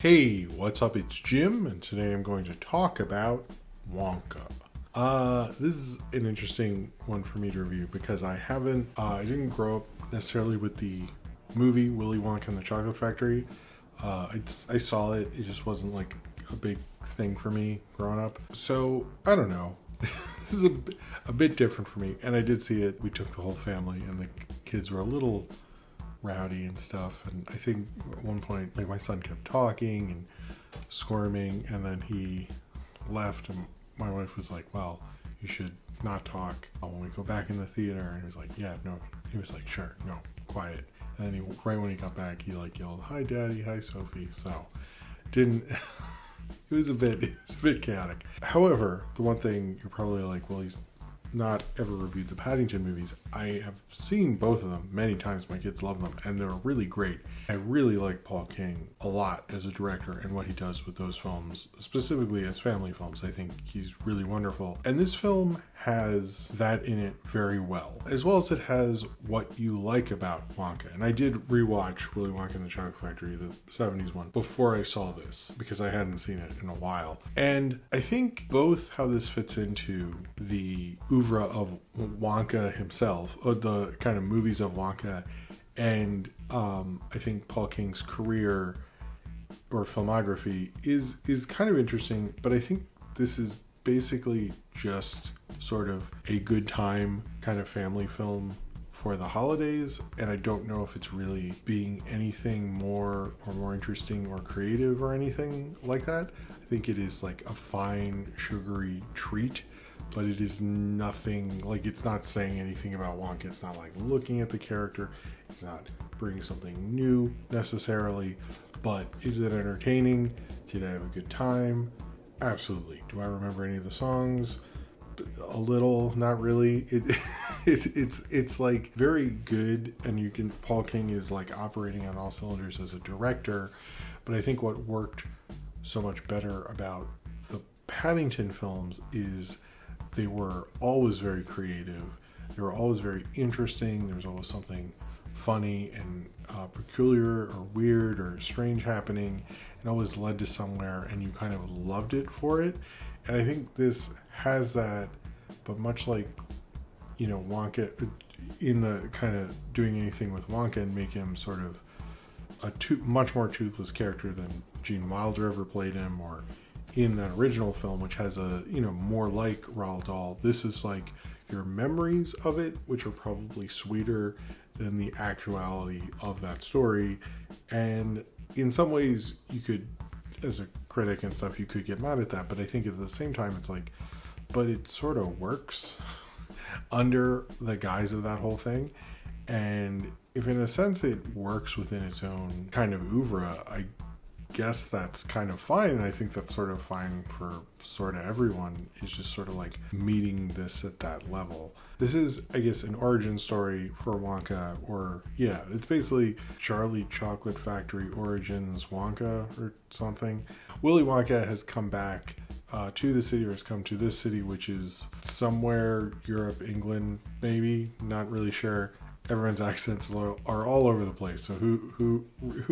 Hey, what's up? It's Jim, and today I'm going to talk about Wonka. This is an interesting one for me to review because I didn't grow up necessarily with the movie Willy Wonka and the Chocolate Factory. I saw it, it just wasn't like a big thing for me growing up. So, I don't know. This is a bit different for me, and I did see it. We took the whole family, and the kids were a little rowdy and stuff, and I think at one point like my son kept talking and squirming, and then he left, and my wife was like, well, you should not talk when we go back in the theater. And he was like, yeah, no. He was like, sure, no, quiet. And then right when he got back, he like yelled, hi daddy, hi Sophie. So didn't it was a bit chaotic. However, the one thing you're probably like, well, he's not ever reviewed the Paddington movies. I have seen both of them many times. My kids love them, and they're really great. I really like Paul King a lot as a director and what he does with those films, specifically as family films. I think he's really wonderful. And this film has that in it very well as it has what you like about Wonka. And I did rewatch Willy Wonka and the Chocolate Factory, the 70s one, before I saw this, because I hadn't seen it in a while. And I think both how this fits into the oeuvre of Wonka himself, or the kind of movies of Wonka, and I think Paul King's career or filmography is kind of interesting. But I think this is basically just sort of a good time kind of family film for the holidays, and I don't know if it's really being anything more interesting or creative or anything like that. I think it is like a fine sugary treat, but it is nothing, like, it's not saying anything about Wonka. It's not like looking at the character. It's not bringing something new necessarily. But is it entertaining? Did I have a good time? Absolutely. Do I remember any of the songs? A little, not really. It's like very good, and Paul King is like operating on all cylinders as a director. But I think what worked so much better about the Paddington films is they were always very creative. They were always very interesting. There was always something funny and peculiar or weird or strange happening. It always led to somewhere, and you kind of loved it for it. And I think this has that, but much like, Wonka, in the kind of doing anything with Wonka and make him sort of a much more toothless character than Gene Wilder ever played him, or in that original film, which has a, more like Roald Dahl. This is like your memories of it, which are probably sweeter than the actuality of that story. And in some ways, you could, as a critic and stuff, you could get mad at that. But I think at the same time, it's like, but it sort of works under the guise of that whole thing. And if in a sense it works within its own kind of oeuvre, I guess that's kind of fine. And I think that's sort of fine for sort of everyone, is just sort of like meeting this at that level. This is, I guess, an origin story for Wonka, or it's basically Charlie Chocolate Factory Origins Wonka or something. Willy Wonka has come back to the city, or has come to this city, which is somewhere Europe, England, maybe, not really sure. Everyone's accents are all over the place, so who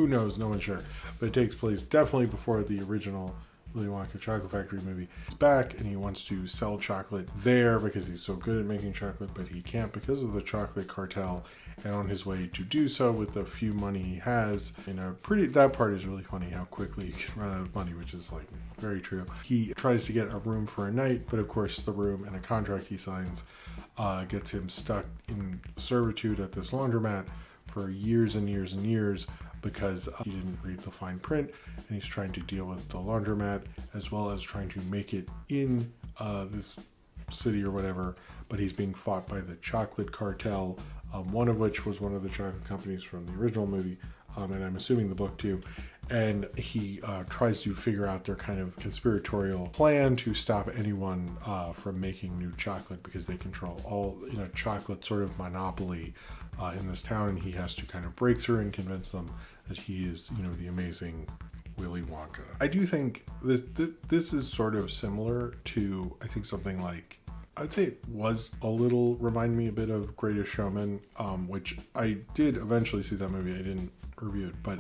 knows? No one's sure. But it takes place definitely before the original Willy Wonka Chocolate Factory movie. He's back, and he wants to sell chocolate there because he's so good at making chocolate, but he can't because of the chocolate cartel. And on his way to do so, with the few money he has, that part is really funny, how quickly you can run out of money, which is like very true. He tries to get a room for a night, but of course the room and a contract he signs gets him stuck in servitude at this laundromat for years and years and years, because he didn't read the fine print, and he's trying to deal with the laundromat as well as trying to make it in this city or whatever. But he's being fought by the chocolate cartel, one of which was one of the chocolate companies from the original movie, and I'm assuming the book too. And he tries to figure out their kind of conspiratorial plan to stop anyone from making new chocolate, because they control all, chocolate sort of monopoly in this town, and he has to kind of break through and convince them that he is, the amazing Willy Wonka. I do think this is sort of similar to, I think, something like, I'd say it was a little, remind me a bit of Greatest Showman, which I did eventually see that movie. I didn't review it, but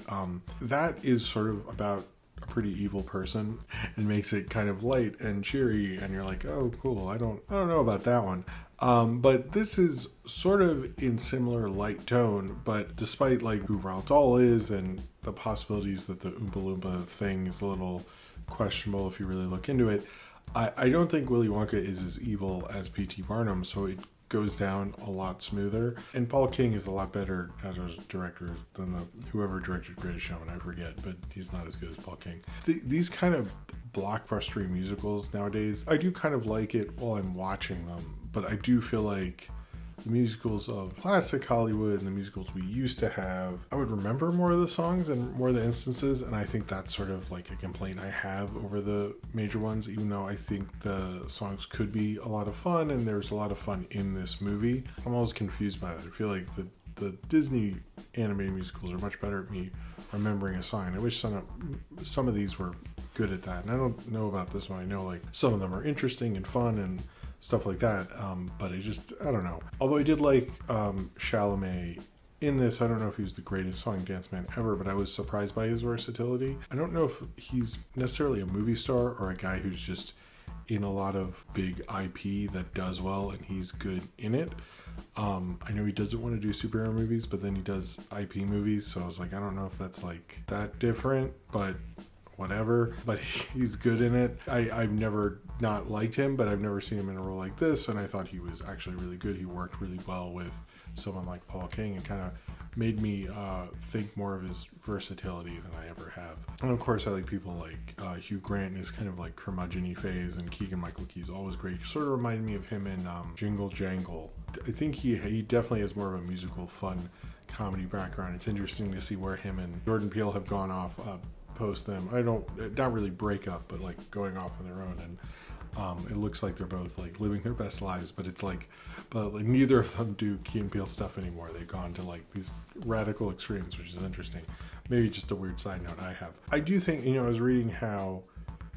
that is sort of about a pretty evil person and makes it kind of light and cheery, and you're like, oh cool, I don't know about that one. But this is sort of in similar light tone, but despite like who Roald Dahl is and the possibilities that the Oompa Loompa thing is a little questionable if you really look into it, I don't think Willy Wonka is as evil as P.T. Barnum, so it goes down a lot smoother. And Paul King is a lot better as a director than whoever directed Greatest Showman, I forget, but he's not as good as Paul King. These kind of blockbustery musicals nowadays, I do kind of like it while I'm watching them, but I do feel like the musicals of classic Hollywood and the musicals we used to have, I would remember more of the songs and more of the instances, and I think that's sort of like a complaint I have over the major ones, even though I think the songs could be a lot of fun and there's a lot of fun in this movie. I'm always confused by that. I feel like the Disney animated musicals are much better at me remembering a song. I wish some of these were good at that, and I don't know about this one. I know like some of them are interesting and fun and stuff like that, but I don't know. Although I did like Chalamet in this. I don't know if he was the greatest song and dance man ever, but I was surprised by his versatility. I don't know if he's necessarily a movie star or a guy who's just in a lot of big IP that does well and he's good in it. I know he doesn't want to do superhero movies, but then he does IP movies, so I was like, I don't know if that's like that different, but whatever. But he's good in it. I've never not liked him, but I've never seen him in a role like this, and I thought he was actually really good. He worked really well with someone like Paul King and kind of made me think more of his versatility than I ever have. And of course I like people like Hugh Grant in his kind of like curmudgeon-y phase, and Keegan-Michael Key's always great. Sort of reminded me of him in Jingle Jangle. I think he definitely has more of a musical fun comedy background. It's interesting to see where him and Jordan Peele have gone off post them. Not really break up, but like going off on their own, and it looks like they're both like living their best lives, but neither of them do Key and Peele stuff anymore. They've gone to like these radical extremes, which is interesting. Maybe just a weird side note I have. I do think, I was reading how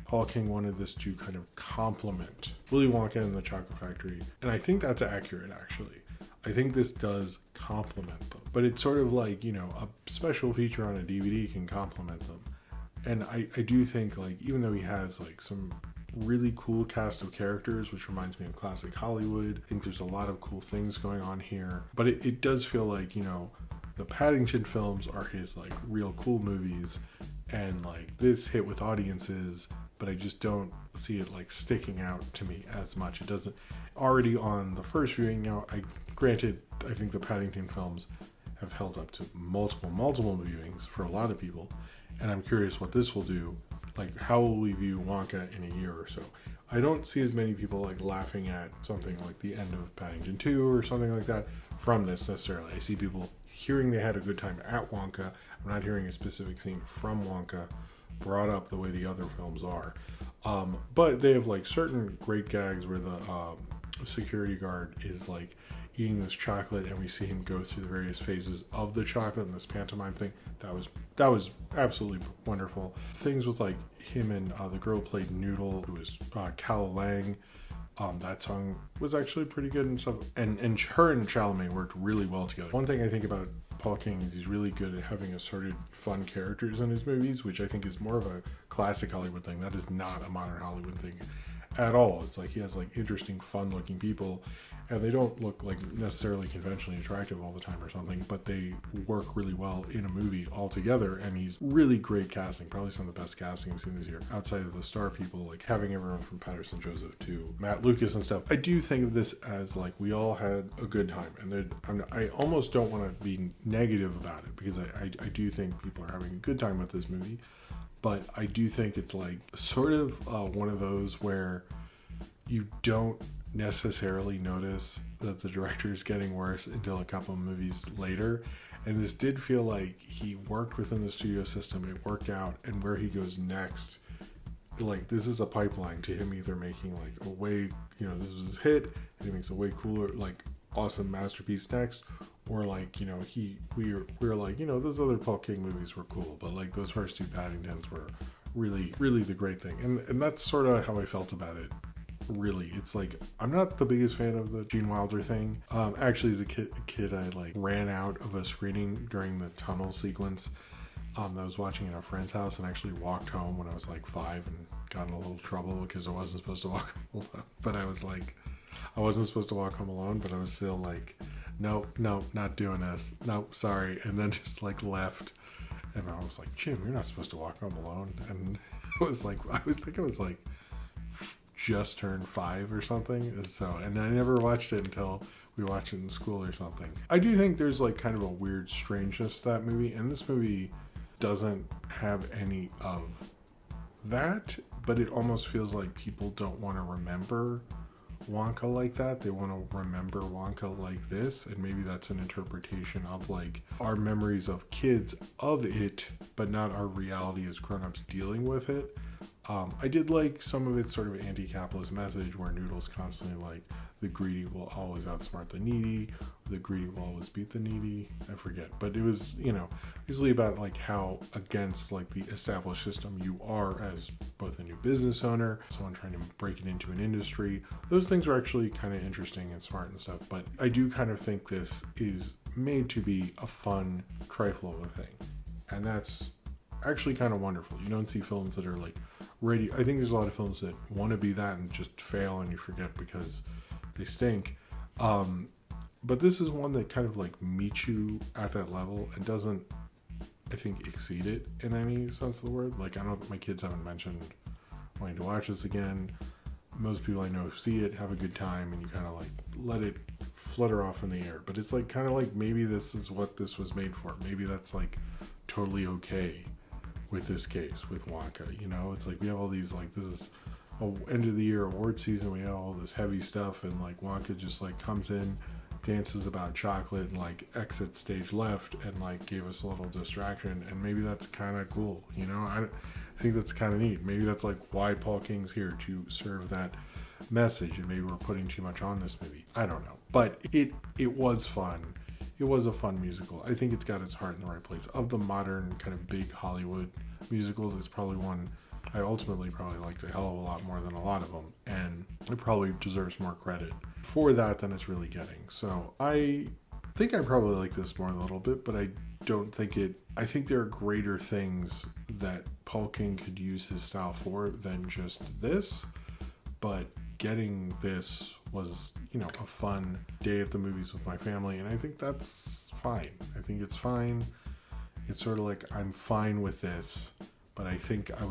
Paul King wanted this to kind of complement Willy Wonka and the Chocolate Factory, and I think that's accurate actually. I think this does complement them, but it's sort of like, a special feature on a DVD can complement them. And I do think, like, even though he has like some really cool cast of characters, which reminds me of classic Hollywood, I think there's a lot of cool things going on here, but it does feel like, the Paddington films are his like real cool movies, and like this hit with audiences, but I just don't see it like sticking out to me as much. It doesn't. Already on the first viewing, I think the Paddington films have held up to multiple viewings for a lot of people, and I'm curious what this will do. Like, how will we view Wonka in a year or so? I don't see as many people like laughing at something like the end of Paddington 2 or something like that from this necessarily. I see people hearing they had a good time at Wonka. I'm not hearing a specific scene from Wonka brought up the way the other films are. But they have like certain great gags where the security guard is like eating this chocolate, and we see him go through the various phases of the chocolate in this pantomime thing. That was absolutely wonderful. Things with like him and the girl who played Noodle, who was Cal Lang. That song was actually pretty good and stuff. And her and Chalamet worked really well together. One thing I think about Paul King is he's really good at having assorted fun characters in his movies, which I think is more of a classic Hollywood thing. That is not a modern Hollywood thing at all. It's like he has like interesting, fun-looking people, and they don't look like necessarily conventionally attractive all the time or something, but they work really well in a movie all together, and he's really great casting. Probably some of the best casting I've seen this year, outside of the star people, like having everyone from Patterson Joseph to Matt Lucas and stuff. I do think of this as like we all had a good time, and I almost don't want to be negative about it, because I do think people are having a good time with this movie. But I do think it's like sort of one of those where you don't necessarily notice that the director is getting worse until a couple of movies later. And this did feel like he worked within the studio system. It worked out. And where he goes next, like this is a pipeline to him either making like a way, this was his hit and he makes a way cooler, like awesome masterpiece next. Or like, we were like, those other Paul King movies were cool, but like those first two Paddingtons were really, really the great thing. And that's sort of how I felt about it. Really, it's like I'm not the biggest fan of the Gene Wilder thing. Actually, as a kid, I like ran out of a screening during the tunnel sequence, that I was watching at a friend's house and actually walked home when I was like 5 and got in a little trouble because I wasn't supposed to walk home alone. But I was like, I wasn't supposed to walk home alone, but I was still like, nope, not doing this. Nope, sorry. And then just like left. And I was like, Jim, you're not supposed to walk home alone. And it was like, I was like just turned 5 or something. And I never watched it until we watched it in school or something. I do think there's like kind of a weird strangeness to that movie. And this movie doesn't have any of that, but it almost feels like people don't want to remember Wonka like that. They want to remember Wonka like this, and maybe that's an interpretation of like our memories of kids of it, but not our reality as grown-ups dealing with it. I did like some of its sort of anti-capitalist message where Noodle's constantly like, the greedy will always outsmart the needy, the greedy will always beat the needy. I forget. But it was, usually about like how against like the established system you are as both a new business owner, someone trying to break it into an industry. Those things are actually kind of interesting and smart and stuff. But I do kind of think this is made to be a fun trifle of a thing. And that's actually kind of wonderful. You don't see films that are like ready. I think there's a lot of films that want to be that and just fail and you forget because they stink. But this is one that kind of like meets you at that level and doesn't, I think, exceed it in any sense of the word. Like, I don't, my kids haven't mentioned wanting to watch this again. Most people I know see it, have a good time, and you kind of like let it flutter off in the air. But it's like kind of like maybe this is what this was made for. Maybe that's like totally okay with this case with Wonka. It's like we have all these like, this is end of the year award season, we have all this heavy stuff, and like Wonka just like comes in, dances about chocolate, and like exits stage left and like gave us a little distraction, and maybe that's kind of cool. I think that's kind of neat. Maybe that's like why Paul King's here, to serve that message, and maybe we're putting too much on this movie. I don't know, but it was fun. It was a fun musical. I think it's got its heart in the right place. Of the modern kind of big Hollywood musicals, it's probably one I ultimately probably liked a hell of a lot more than a lot of them, and it probably deserves more credit for that than it's really getting. So I think I probably like this more a little bit, but I don't think I think there are greater things that Paul King could use his style for than just this, but getting this was, a fun day at the movies with my family, and I think that's fine. I think it's fine. It's sort of like, I'm fine with this, but I think I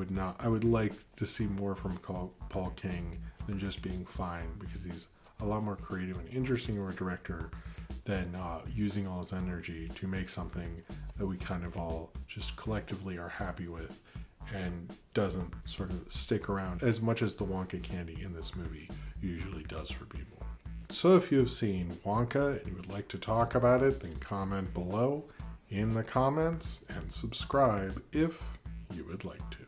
would like to see more from Paul King than just being fine, because he's a lot more creative and interesting of a director than using all his energy to make something that we kind of all just collectively are happy with and doesn't sort of stick around as much as the Wonka candy in this movie usually does for people. So if you have seen Wonka and you would like to talk about it, then comment below in the comments and subscribe if you would like to.